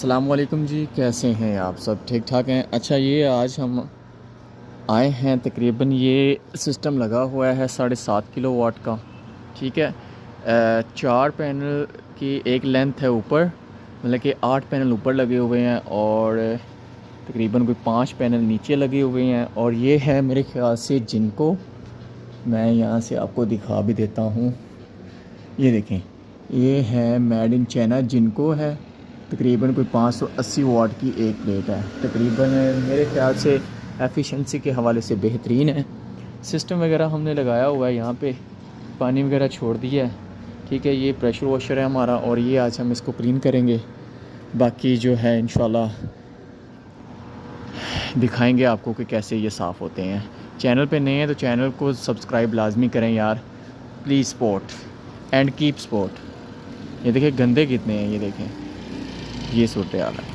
अस्सलाम वालेकुम जी, कैसे हैं आप सब? ठीक ठाक हैं? अच्छा, ये आज हम आए हैं, तकरीबन ये सिस्टम लगा हुआ है 7.5 किलोवाट का। ठीक है, 4 पैनल की एक लेंथ है ऊपर, मतलब कि 8 पैनल ऊपर लगे हुए हैं और तकरीबन कोई 5 पैनल नीचे लगे हुए हैं। और ये है मेरे ख्याल से जिनको मैं यहाँ से आपको दिखा भी देता हूँ। ये देखें, ये है मेड इन चाइना जिनको है, तकरीबन कोई 580 वाट की एक प्लेट है। तकरीबन मेरे ख्याल से एफिशिएंसी के हवाले से बेहतरीन है। सिस्टम वगैरह हमने लगाया हुआ है, यहाँ पे पानी वगैरह छोड़ दिया है। ठीक है, ये प्रेशर वॉशर है हमारा और ये आज हम इसको क्लीन करेंगे। बाकी जो है इंशाल्लाह दिखाएंगे आपको कि कैसे ये साफ़ होते हैं। चैनल पे नए हैं तो चैनल को सब्सक्राइब लाजमी करें यार, please support and keep support. ये देखें गंदे कितने हैं, ये देखें, ये सूरत हाल है।